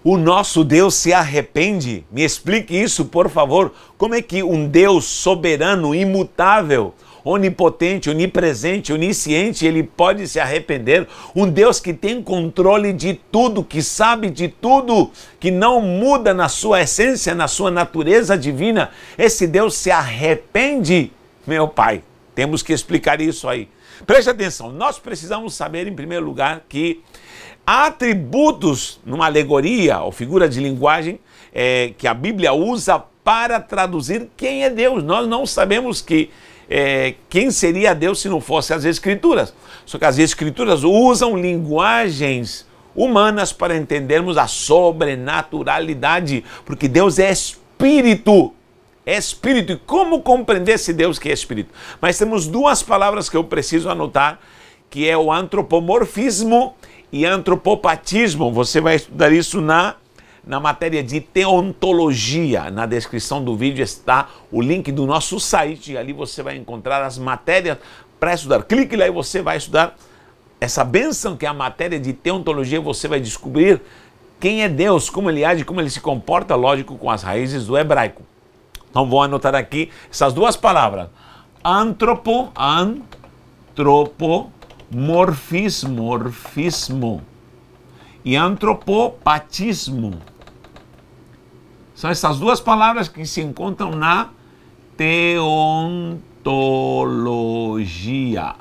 O nosso Deus se arrepende? Me explique isso, por favor. Como é que um Deus soberano, imutável, onipotente, onipresente, onisciente, ele pode se arrepender? Um Deus que tem controle de tudo, que sabe de tudo, que não muda na sua essência, na sua natureza divina. Esse Deus se arrepende? Meu Pai, temos que explicar isso aí. Preste atenção, nós precisamos saber, em primeiro lugar, que há atributos numa alegoria ou figura de linguagem que a Bíblia usa para traduzir quem é Deus. Nós não sabemos quem seria Deus se não fosse as Escrituras. Só que as Escrituras usam linguagens humanas para entendermos a sobrenaturalidade, porque Deus é Espírito. É Espírito. E como compreender esse Deus que é Espírito? Mas temos duas palavras que eu preciso anotar, que é o antropomorfismo e antropopatismo. Você vai estudar isso na matéria de teontologia. Na descrição do vídeo está o link do nosso site e ali você vai encontrar as matérias para estudar. Clique lá e você vai estudar essa bênção que é a matéria de teontologia. Você vai descobrir quem é Deus, como ele age, como ele se comporta, lógico, com as raízes do hebraico. Então vou anotar aqui essas duas palavras. Antropomorfismo e antropopatismo. São essas duas palavras que se encontram na teontologia.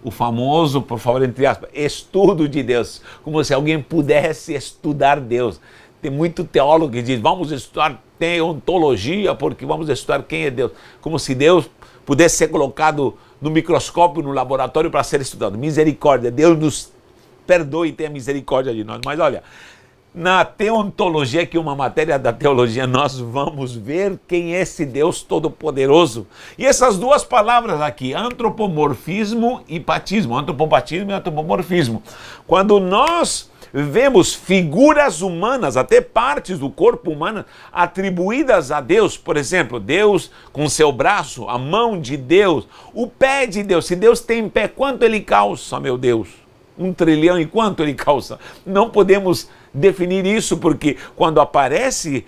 O famoso, por favor, entre aspas, estudo de Deus. Como se alguém pudesse estudar Deus. Tem muito teólogo que diz, vamos estudar teontologia porque vamos estudar quem é Deus. Como se Deus pudesse ser colocado no microscópio, no laboratório para ser estudado. Misericórdia, Deus nos perdoe e tenha misericórdia de nós. Mas olha, na teontologia, que é uma matéria da teologia, nós vamos ver quem é esse Deus todo-poderoso. E essas duas palavras aqui, antropomorfismo e patismo, antropopatismo e antropomorfismo. Quando nós vemos figuras humanas, até partes do corpo humano, atribuídas a Deus, por exemplo, Deus com seu braço, a mão de Deus, o pé de Deus. Se Deus tem pé, quanto ele calça, meu Deus? 1 trilhão e quanto ele calça? Não podemos definir isso, porque quando aparecem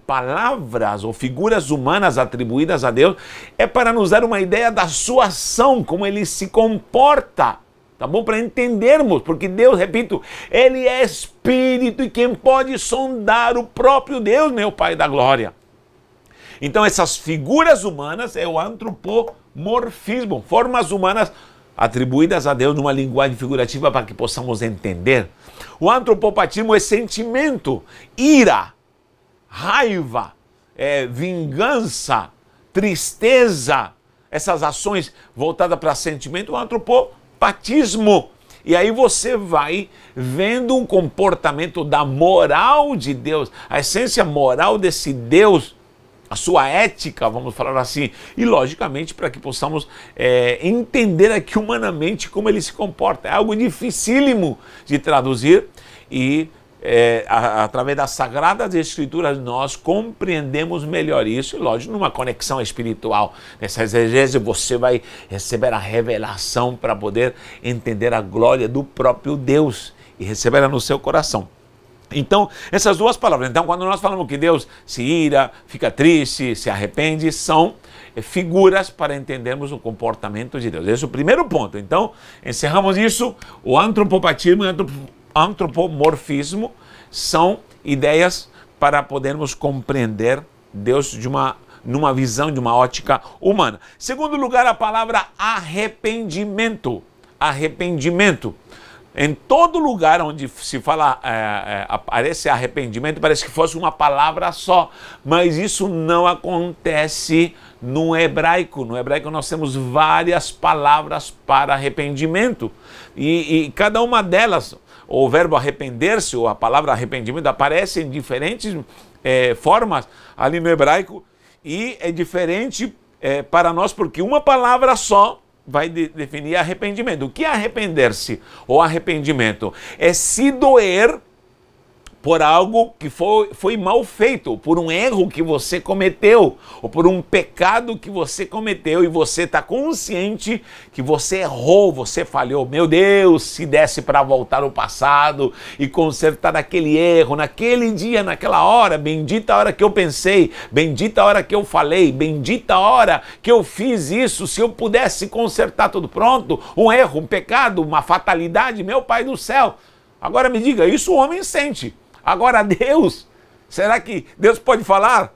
palavras ou figuras humanas atribuídas a Deus, é para nos dar uma ideia da sua ação, como ele se comporta. Tá bom? Para entendermos, porque Deus, repito, ele é Espírito e quem pode sondar o próprio Deus, meu Pai da glória. Então essas figuras humanas é o antropomorfismo, formas humanas atribuídas a Deus numa linguagem figurativa para que possamos entender. O antropopatismo é sentimento, ira, raiva, vingança, tristeza, essas ações voltadas para sentimento, o antropopatismo. E aí você vai vendo um comportamento da moral de Deus, a essência moral desse Deus, a sua ética, vamos falar assim, e logicamente para que possamos entender aqui humanamente como ele se comporta. É algo dificílimo de traduzir e através das Sagradas Escrituras nós compreendemos melhor isso, e lógico, numa conexão espiritual. Nessa exegese você vai receber a revelação para poder entender a glória do próprio Deus e receberá no seu coração. Então, essas duas palavras. Então, quando nós falamos que Deus se ira, fica triste, se arrepende, são figuras para entendermos o comportamento de Deus. Esse é o primeiro ponto. Então, encerramos isso. O antropopatismo e o antropomorfismo são ideias para podermos compreender Deus numa visão, de uma ótica humana. Segundo lugar, a palavra arrependimento. Arrependimento. Em todo lugar onde se fala, aparece arrependimento, parece que fosse uma palavra só, mas isso não acontece no hebraico. No hebraico nós temos várias palavras para arrependimento, e cada uma delas, o verbo arrepender-se, ou a palavra arrependimento, aparece em diferentes formas ali no hebraico, e é diferente para nós, porque uma palavra só vai definir arrependimento. O que é arrepender-se ou arrependimento? É se doer por algo que foi mal feito, por um erro que você cometeu, ou por um pecado que você cometeu, e você está consciente que você errou, você falhou. Meu Deus, se desse para voltar ao passado e consertar aquele erro, naquele dia, naquela hora, bendita a hora que eu pensei, bendita a hora que eu falei, bendita a hora que eu fiz isso, se eu pudesse consertar tudo. Pronto, um erro, um pecado, uma fatalidade, meu Pai do céu. Agora me diga, isso o homem sente. Agora Deus, será que Deus pode falar?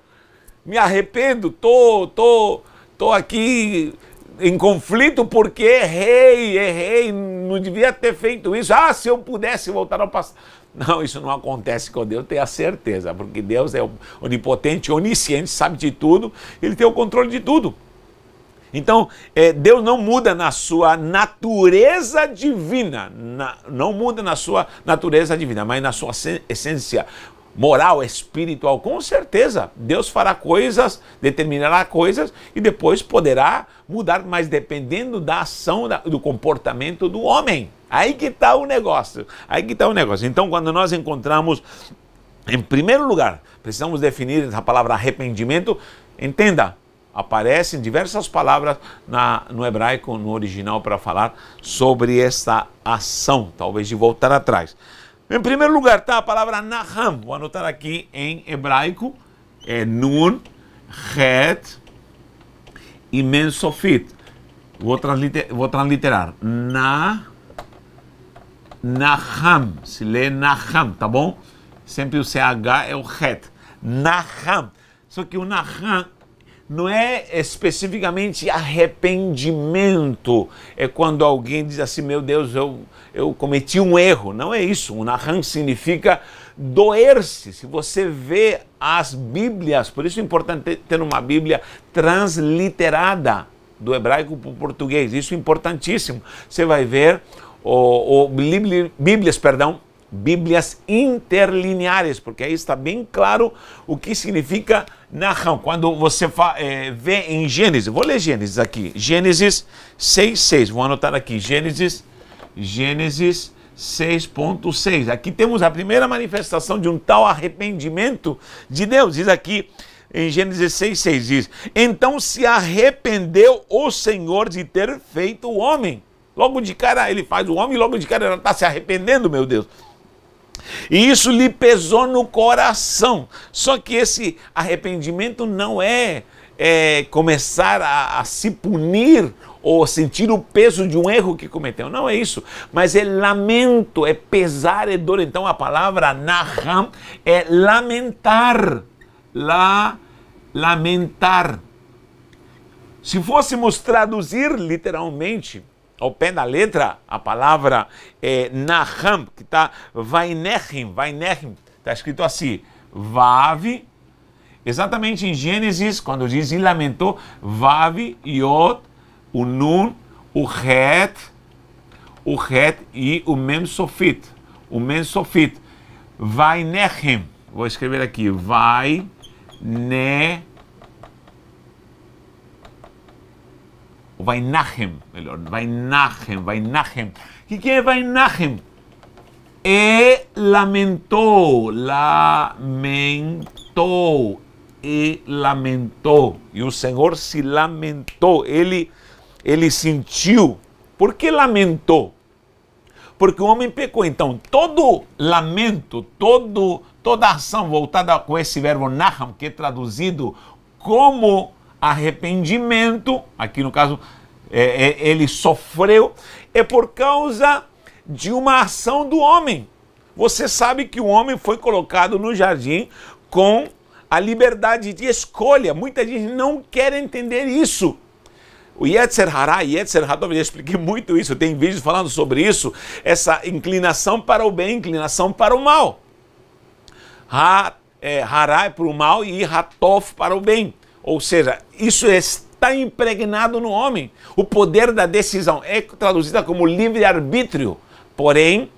Me arrependo, tô aqui em conflito porque errei, não devia ter feito isso. Ah, se eu pudesse voltar ao passado. Não, isso não acontece com Deus, tenha certeza, porque Deus é onipotente, onisciente, sabe de tudo, Ele tem o controle de tudo. Então, Deus não muda na sua natureza divina, não muda na sua natureza divina, mas na sua essência moral, espiritual. Com certeza, Deus fará coisas, determinará coisas e depois poderá mudar, mas dependendo da ação, do comportamento do homem. Aí que está o negócio, Então, quando nós encontramos, em primeiro lugar, precisamos definir a palavra arrependimento, entenda, aparecem diversas palavras no hebraico, no original, para falar sobre essa ação, talvez de voltar atrás. Em primeiro lugar está a palavra naham, vou anotar aqui em hebraico, é nun, het e men sofit. Vou transliterar. Naham, se lê naham, tá bom? Sempre o CH é o het. Naham. Só que o naham não é especificamente arrependimento. É quando alguém diz assim, meu Deus, eu cometi um erro. Não é isso. O naham significa doer-se. Se você vê as Bíblias, por isso é importante ter uma Bíblia transliterada do hebraico para o português. Isso é importantíssimo. Você vai ver Bíblias interlineares, porque aí está bem claro o que significa naham. Quando você vê em Gênesis, vou ler Gênesis aqui, Gênesis 6:6, vou anotar aqui, Gênesis 6.6. Aqui temos a primeira manifestação de um tal arrependimento de Deus. Diz aqui em Gênesis 6:6, diz: então se arrependeu o Senhor de ter feito o homem. Logo de cara ele faz o homem e logo de cara ela está se arrependendo, meu Deus. E isso lhe pesou no coração. Só que esse arrependimento não é começar a se punir ou sentir o peso de um erro que cometeu. Não é isso. Mas é lamento, é pesar, é dor. Então a palavra naham é lamentar. Lamentar. Se fôssemos traduzir literalmente, ao pé da letra, a palavra naham, que está vainechim, está escrito assim, vav, exatamente em Gênesis, quando diz e lamentou, vav, yod, o nun, o het e o mem sofit, vainechim, vou escrever aqui, vainechim. Melhor, Vainachem. O que é Vainachem? Lamentou. E o Senhor se lamentou, ele sentiu. Por que lamentou? Porque o homem pecou. Então, todo lamento, toda ação voltada com esse verbo naham, que é traduzido como arrependimento, aqui no caso ele sofreu, é por causa de uma ação do homem. Você sabe que o homem foi colocado no jardim com a liberdade de escolha. Muita gente não quer entender isso. O Yetzer Hará, eu já expliquei muito isso, tem vídeos falando sobre isso, essa inclinação para o bem, inclinação para o mal. Hará é para o mal e Hatov para o bem. Ou seja, isso está impregnado no homem. O poder da decisão é traduzida como livre-arbítrio. Porém,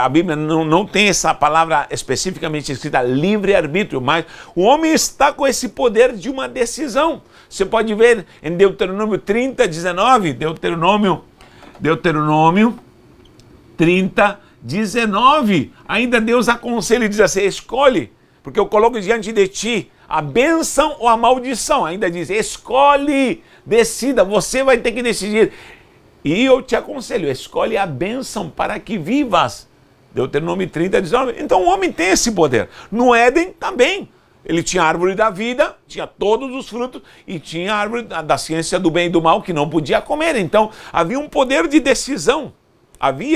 a Bíblia não tem essa palavra especificamente escrita livre-arbítrio, mas o homem está com esse poder de uma decisão. Você pode ver em Deuteronômio 30:19, Deuteronômio 30, 19, ainda Deus aconselha e diz assim, escolhe, porque eu coloco diante de ti a bênção ou a maldição. Ainda diz, escolhe, decida, você vai ter que decidir. E eu te aconselho, escolhe a bênção para que vivas. Deuteronômio 30, 19. Então o homem tem esse poder. No Éden também. Ele tinha a árvore da vida, tinha todos os frutos e tinha a árvore da ciência do bem e do mal que não podia comer. Então havia um poder de decisão.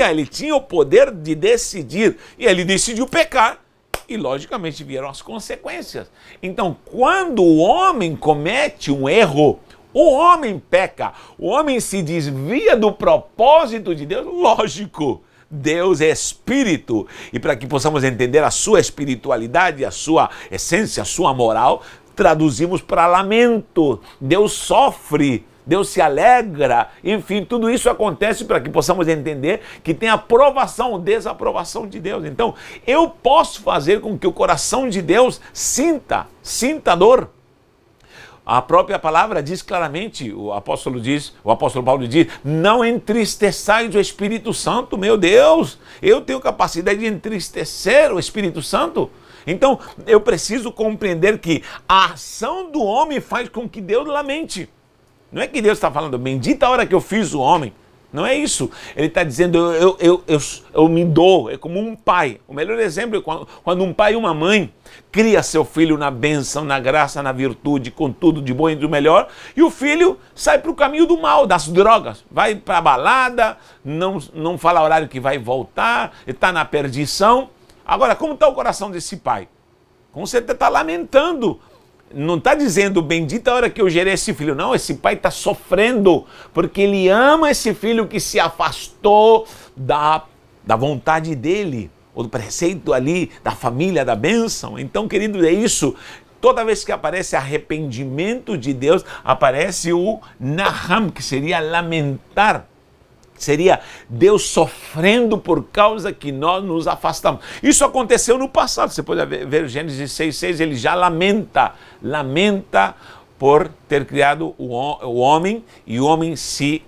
Ele tinha o poder de decidir. E ele decidiu pecar. E logicamente vieram as consequências. Então quando o homem comete um erro, o homem peca, o homem se desvia do propósito de Deus, lógico. Deus é espírito, e para que possamos entender a sua espiritualidade, a sua essência, a sua moral, traduzimos para lamento. Deus sofre, Deus se alegra, enfim, tudo isso acontece para que possamos entender que tem aprovação ou desaprovação de Deus. Então, eu posso fazer com que o coração de Deus sinta dor. A própria palavra diz claramente, o apóstolo Paulo diz, não entristeçais o Espírito Santo. Meu Deus, eu tenho capacidade de entristecer o Espírito Santo? Então, eu preciso compreender que a ação do homem faz com que Deus lamente. Não é que Deus está falando, bendita a hora que eu fiz o homem. Não é isso. Ele está dizendo, eu me dou, é como um pai. O melhor exemplo é quando um pai e uma mãe cria seu filho na bênção, na graça, na virtude, com tudo de bom e do melhor, e o filho sai para o caminho do mal, das drogas. Vai para a balada, não fala horário que vai voltar, está na perdição. Agora, como está o coração desse pai? Com certeza está lamentando. Não está dizendo, bendita a hora que eu gerei esse filho. Não, esse pai está sofrendo, porque ele ama esse filho que se afastou da vontade dele, ou do preceito ali, da família, da bênção. Então, querido, é isso. Toda vez que aparece arrependimento de Deus, aparece o naham, que seria lamentar. Seria Deus sofrendo por causa que nós nos afastamos. Isso aconteceu no passado. Você pode ver Gênesis 6,6, ele já lamenta por ter criado o homem e o homem se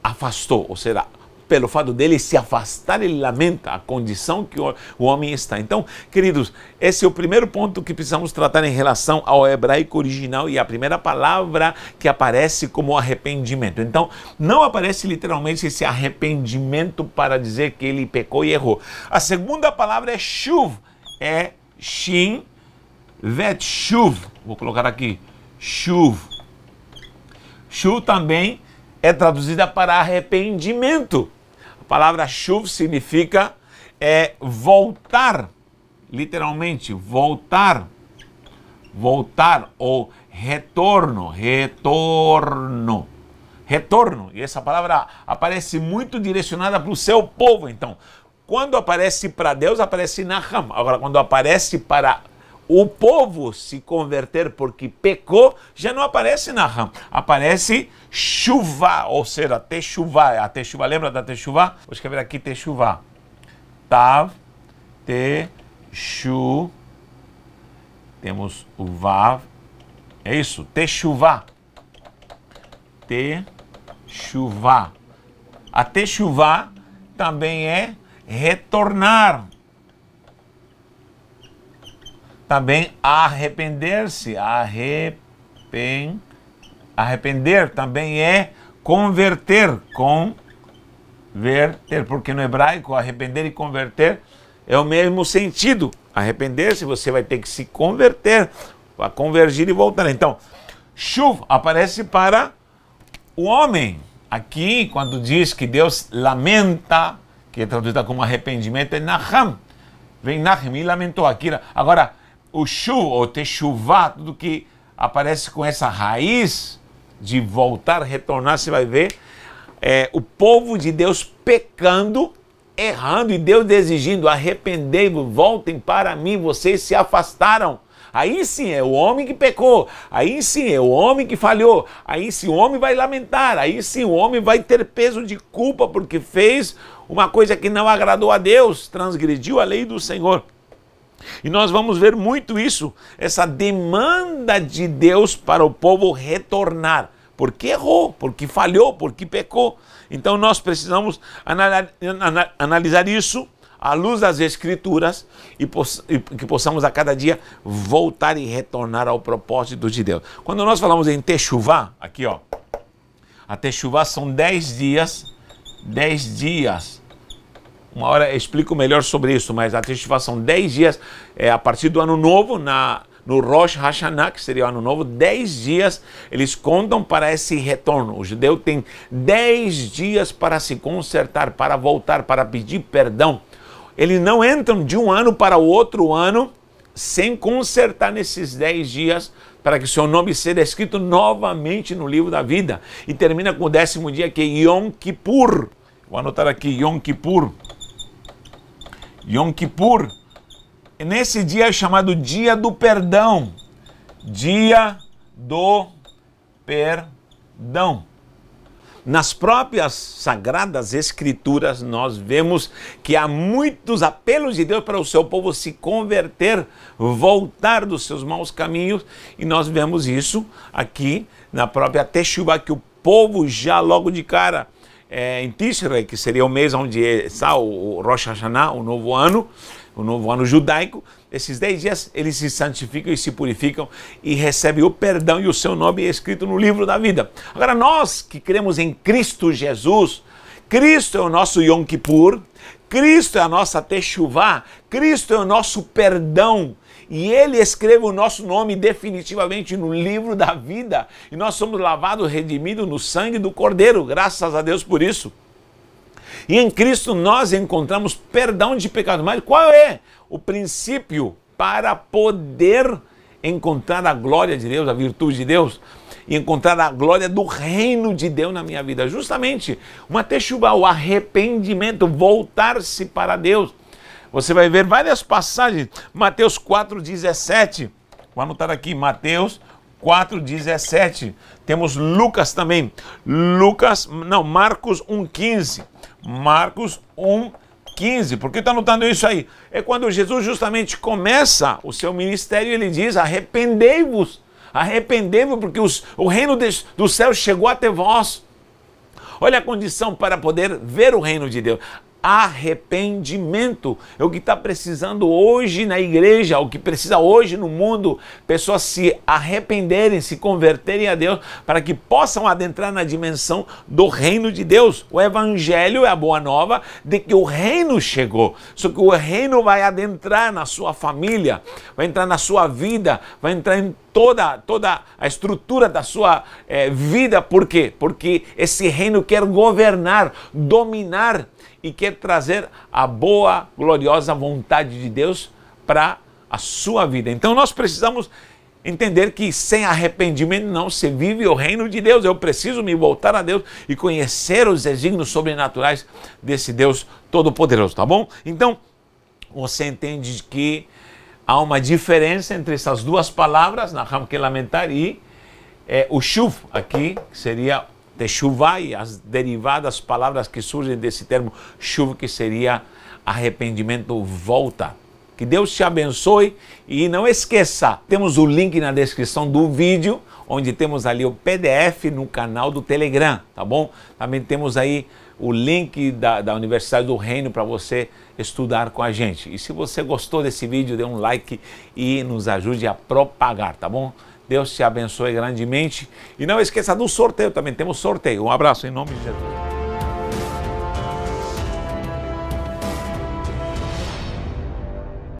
afastou. Ou seja, pelo fato dele se afastar, ele lamenta a condição que o homem está. Então, queridos, esse é o primeiro ponto que precisamos tratar em relação ao hebraico original e a primeira palavra que aparece como arrependimento. Então, não aparece literalmente esse arrependimento para dizer que ele pecou e errou. A segunda palavra é shuv, é shin vet shuv. Vou colocar aqui, shuv. Shuv também é traduzida para arrependimento. A palavra shuv significa voltar, literalmente, voltar ou retorno. E essa palavra aparece muito direcionada para o seu povo. Então, quando aparece para Deus, aparece naham. Agora, quando aparece para o povo se converter porque pecou, já não aparece naham, aparece chuva, ou seja, techuvá. A techuvá, lembra da techuvá? Vou escrever aqui techuvá. Tav, techu, temos o vav, é isso, techuvá. Techuvá. A techuvá também é retornar. Também arrepender-se, arrepender também é converter, porque no hebraico arrepender e converter é o mesmo sentido. Arrepender-se, você vai ter que se converter, para convergir e voltar. Então, shuv aparece para o homem. Aqui, quando diz que Deus lamenta, que é traduzida como arrependimento, é naham. Vem naham e lamentou aqui. Agora, o shuv ou techuvá, tudo que aparece com essa raiz de voltar, retornar, você vai ver o povo de Deus pecando, errando, e Deus exigindo, arrependei-vos, voltem para mim, vocês se afastaram. Aí sim é o homem que pecou, aí sim é o homem que falhou, aí sim o homem vai lamentar, aí sim o homem vai ter peso de culpa porque fez uma coisa que não agradou a Deus, transgrediu a lei do Senhor. E nós vamos ver muito isso, essa demanda de Deus para o povo retornar, porque errou, porque falhou, porque pecou. Então nós precisamos analisar isso à luz das Escrituras e que possamos a cada dia voltar e retornar ao propósito de Deus. Quando nós falamos em Teshuvá, aqui ó, a Teshuvá são 10 dias, 10 dias. Uma hora eu explico melhor sobre isso, mas a Teshuvá são 10 dias, a partir do ano novo, no Rosh Hashanah, que seria o ano novo, 10 dias eles contam para esse retorno. O judeu tem 10 dias para se consertar, para voltar, para pedir perdão. Eles não entram de um ano para o outro ano sem consertar nesses 10 dias para que seu nome seja escrito novamente no livro da vida. E termina com o 10º dia, que é Yom Kippur. Vou anotar aqui, Yom Kippur. Yom Kippur. Nesse dia é chamado Dia do Perdão. Dia do Perdão. Nas próprias Sagradas Escrituras, nós vemos que há muitos apelos de Deus para o seu povo se converter, voltar dos seus maus caminhos, e nós vemos isso aqui na própria Teshuvá, que o povo já logo de cara, em Tishrei, que seria o mês onde está o Rosh Hashanah, o novo ano judaico, esses 10 dias eles se santificam e se purificam e recebem o perdão, e o seu nome é escrito no livro da vida. Agora nós que cremos em Cristo Jesus, Cristo é o nosso Yom Kippur, Cristo é a nossa Teshuvá, Cristo é o nosso perdão, e Ele escreve o nosso nome definitivamente no livro da vida, e nós somos lavados, redimidos no sangue do Cordeiro, graças a Deus por isso. E em Cristo nós encontramos perdão de pecados. Mas qual é o princípio para poder encontrar a glória de Deus, a virtude de Deus, e encontrar a glória do reino de Deus na minha vida? Justamente uma Teshuvá, o arrependimento, voltar-se para Deus. Você vai ver várias passagens. Mateus 4,17. Vou anotar aqui, Mateus 4,17. Temos Lucas também. Marcos 1,15. Marcos 1,15. Por que está anotando isso aí? É quando Jesus justamente começa o seu ministério, ele diz: arrependei-vos, arrependei-vos, porque o reino do céu chegou até vós. Olha a condição para poder ver o reino de Deus. Arrependimento é o que está precisando hoje na igreja, o que precisa hoje no mundo, pessoas se arrependerem, se converterem a Deus, para que possam adentrar na dimensão do reino de Deus. O evangelho é a boa nova de que o reino chegou, só que o reino vai adentrar na sua família, vai entrar na sua vida, vai entrar em toda a estrutura da sua vida. Por quê? Porque esse reino quer governar, dominar, e quer trazer a boa, gloriosa vontade de Deus para a sua vida. Então nós precisamos entender que sem arrependimento não se vive o reino de Deus. Eu preciso me voltar a Deus e conhecer os desígnios sobrenaturais desse Deus Todo-Poderoso, tá bom? Então, você entende que há uma diferença entre essas duas palavras, Naham, que é lamentar, e o Shuv aqui, que seria Teshuvá, e as derivadas palavras que surgem desse termo Shuv, que seria arrependimento, volta. Que Deus te abençoe, e não esqueça, temos o link na descrição do vídeo, onde temos ali o PDF no canal do Telegram, tá bom? Também temos aí o link da Universidade do Reino para você estudar com a gente. E se você gostou desse vídeo, dê um like e nos ajude a propagar, tá bom? Deus te abençoe grandemente. E não esqueça do sorteio, também temos sorteio. Um abraço em nome de Jesus.